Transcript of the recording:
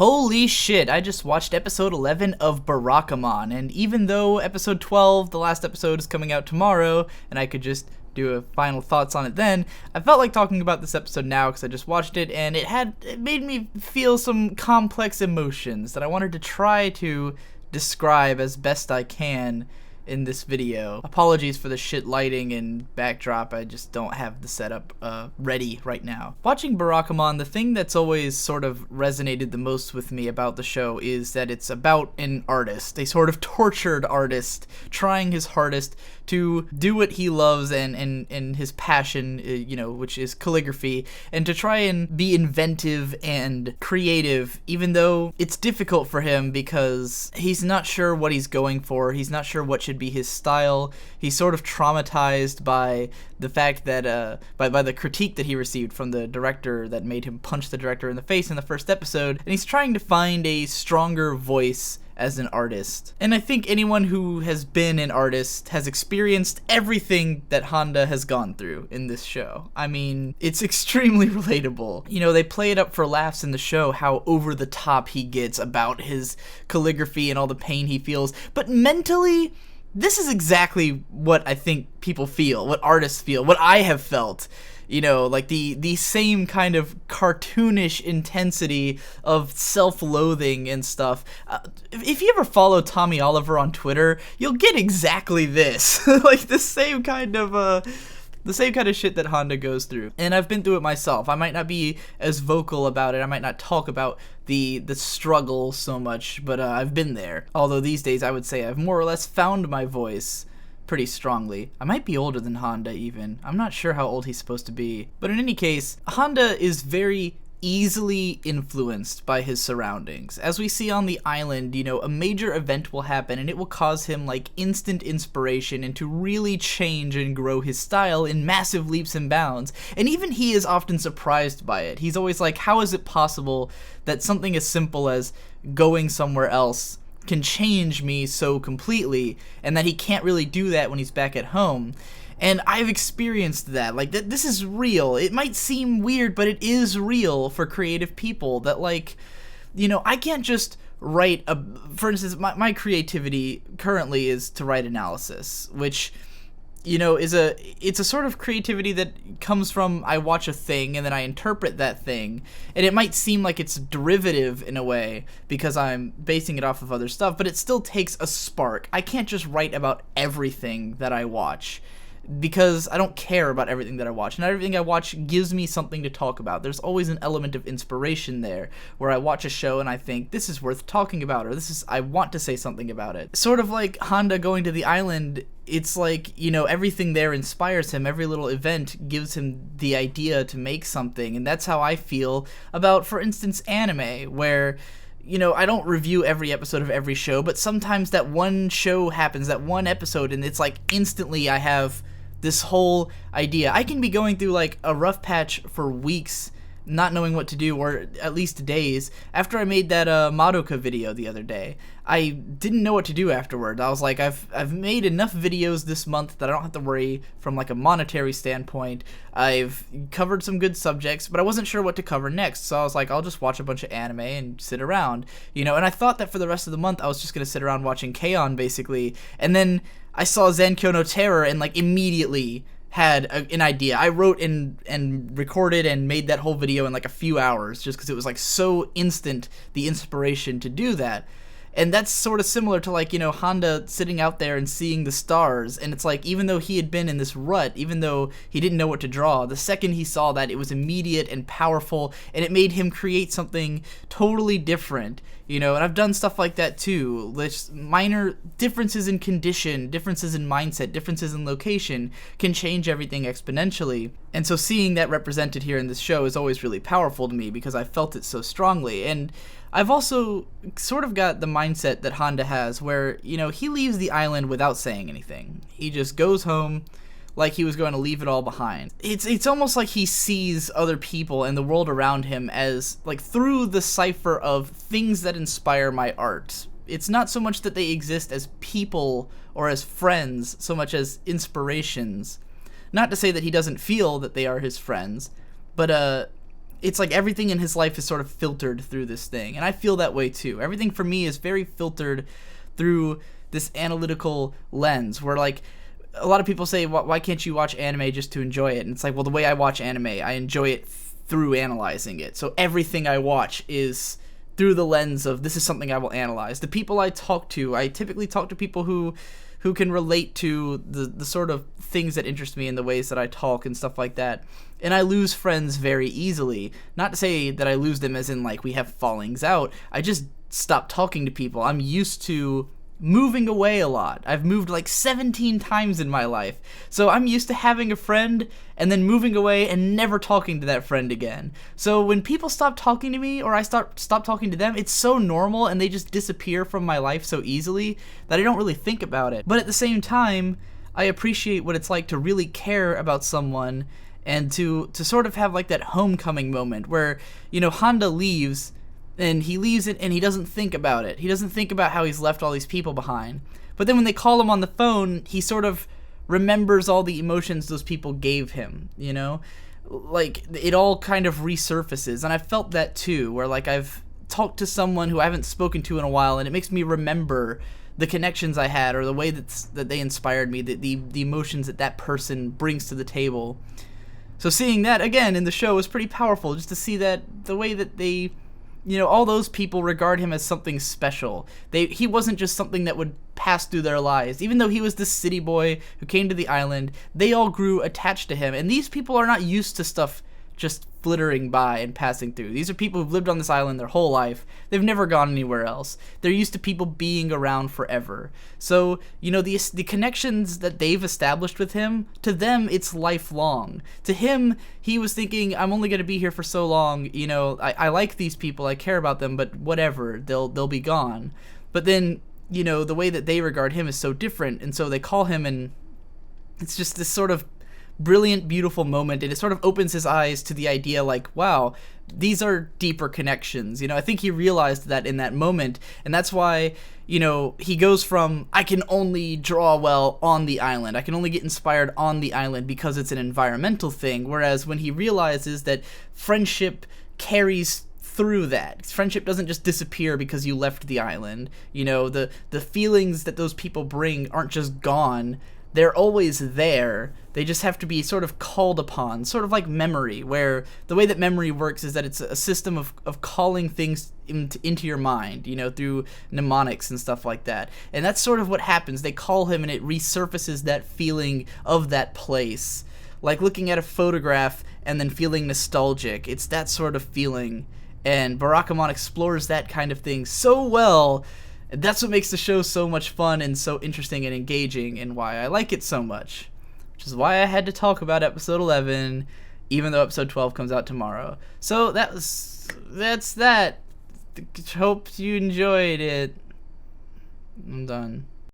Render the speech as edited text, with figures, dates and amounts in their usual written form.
Holy shit, I just watched episode 11 of Barakamon, and even though episode 12, the last episode, is coming out tomorrow, and I could just do a final thoughts on it then, I felt like talking about this episode now because I just watched it, and it made me feel some complex emotions that I wanted to try to describe as best I can in this video. Apologies for the shit lighting and backdrop, I just don't have the setup ready right now. Watching Barakamon, the thing that's always sort of resonated the most with me about the show is that it's about an artist, a sort of tortured artist, trying his hardest to do what he loves and his passion, which is calligraphy, and to try and be inventive and creative, even though it's difficult for him because he's not sure what he's going for, he's not sure what should be his style. He's sort of traumatized by the fact that by the critique that he received from the director that made him punch the director in the face in the first episode, and he's trying to find a stronger voice as an artist. And I think anyone who has been an artist has experienced everything that Honda has gone through in this show. I mean, it's extremely relatable. You know, they play it up for laughs in the show how over the top he gets about his calligraphy and all the pain he feels, but mentally, this is exactly what I think people feel, what artists feel, what I have felt. You know, like the same kind of cartoonish intensity of self-loathing and stuff. If you ever follow Tommy Oliver on Twitter, you'll get exactly this. Like the same kind of shit that Honda goes through. And I've been through it myself. I might not be as vocal about it. I might not talk about the struggle so much, but I've been there. Although these days I would say I've more or less found my voice pretty strongly. I might be older than Honda even. I'm not sure how old he's supposed to be. But in any case, Honda is very easily influenced by his surroundings. As we see on the island, you know, a major event will happen and it will cause him like instant inspiration and to really change and grow his style in massive leaps and bounds. And even he is often surprised by it. He's always like, how is it possible that something as simple as going somewhere else can change me so completely, and that he can't really do that when he's back at home. And I've experienced that. Like, this is real. It might seem weird, but it is real for creative people that, like, you know, I can't just write for instance, my creativity currently is to write analysis, which, you know, it's a sort of creativity that comes from I watch a thing and then I interpret that thing, and it might seem like it's derivative in a way because I'm basing it off of other stuff, but it still takes a spark. I can't just write about everything that I watch because I don't care about everything that I watch. Not everything I watch gives me something to talk about. There's always an element of inspiration there where I watch a show and I think this is worth talking about, or I want to say something about it. Sort of like Honda going to the island, it's like, you know, everything there inspires him. Every little event gives him the idea to make something, and that's how I feel about, for instance, anime, where, you know, I don't review every episode of every show, but sometimes that one show happens, that one episode, and it's like instantly I have this whole idea. I can be going through like a rough patch for weeks not knowing what to do, or at least days. After I made that Madoka video the other day, I didn't know what to do afterward. I was like, I've made enough videos this month that I don't have to worry from like a monetary standpoint. I've covered some good subjects, but I wasn't sure what to cover next, so I was like, I'll just watch a bunch of anime and sit around, you know. And I thought that for the rest of the month I was just gonna sit around watching K-On! Basically, and then I saw Zankyo no Terror and like immediately had an idea. I wrote and recorded and made that whole video in like a few hours just because it was like so instant, the inspiration to do that. And that's sort of similar to, like, you know, Honda sitting out there and seeing the stars, and it's like, even though he had been in this rut, even though he didn't know what to draw, the second he saw that, it was immediate and powerful, and it made him create something totally different, you know. And I've done stuff like that too. Just minor differences in condition, differences in mindset, differences in location can change everything exponentially. And so seeing that represented here in this show is always really powerful to me because I felt it so strongly. And I've also sort of got the mindset that Honda has where, you know, he leaves the island without saying anything. He just goes home like he was going to leave it all behind. It's almost like he sees other people and the world around him as, like, through the cipher of things that inspire my art. It's not so much that they exist as people or as friends so much as inspirations. Not to say that he doesn't feel that they are his friends, but it's like everything in his life is sort of filtered through this thing, and I feel that way too. Everything for me is very filtered through this analytical lens, where like a lot of people say, why can't you watch anime just to enjoy it? And it's like, well, the way I watch anime, I enjoy it through analyzing it. So everything I watch is through the lens of, this is something I will analyze. The people I talk to, I typically talk to people who can relate to the sort of things that interest me in the ways that I talk and stuff like that. And I lose friends very easily. Not to say that I lose them as in like we have fallings out. I just stop talking to people. I'm used to moving away a lot. I've moved like 17 times in my life. So I'm used to having a friend and then moving away and never talking to that friend again. So when people stop talking to me or I stop talking to them, it's so normal and they just disappear from my life so easily that I don't really think about it. But at the same time, I appreciate what it's like to really care about someone and to sort of have like that homecoming moment where, you know, Honda leaves, and he leaves it and he doesn't think about it. He doesn't think about how he's left all these people behind. But then when they call him on the phone, he sort of remembers all the emotions those people gave him, you know? Like, it all kind of resurfaces. And I felt that too, where like I've talked to someone who I haven't spoken to in a while, and it makes me remember the connections I had or the way that they inspired me, the emotions that person brings to the table. So seeing that again in the show was pretty powerful, just to see that the way that they, you know, all those people regard him as something special. He wasn't just something that would pass through their lives. Even though he was this city boy who came to the island, they all grew attached to him. And these people are not used to stuff just flittering by and passing through. These are people who've lived on this island their whole life. They've never gone anywhere else. They're used to people being around forever. So, you know, the connections that they've established with him, to them, it's lifelong. To him, he was thinking, I'm only going to be here for so long. You know, I like these people. I care about them, but whatever. They'll be gone. But then, you know, the way that they regard him is so different. And so they call him, and it's just this sort of brilliant, beautiful moment, and it sort of opens his eyes to the idea like, wow, these are deeper connections. You know, I think he realized that in that moment, and that's why, you know, he goes from, I can only draw well on the island, I can only get inspired on the island because it's an environmental thing, whereas when he realizes that friendship carries through that. Friendship doesn't just disappear because you left the island. You know, the feelings that those people bring aren't just gone. They're always there. They just have to be sort of called upon, sort of like memory, where the way that memory works is that it's a system of calling things into your mind, you know, through mnemonics and stuff like that. And that's sort of what happens. They call him and it resurfaces that feeling of that place. Like looking at a photograph and then feeling nostalgic. It's that sort of feeling. And Barakamon explores that kind of thing so well. That's what makes the show so much fun and so interesting and engaging, and why I like it so much. Which is why I had to talk about episode 11, even though episode 12 comes out tomorrow. So that's that. Hope you enjoyed it. I'm done.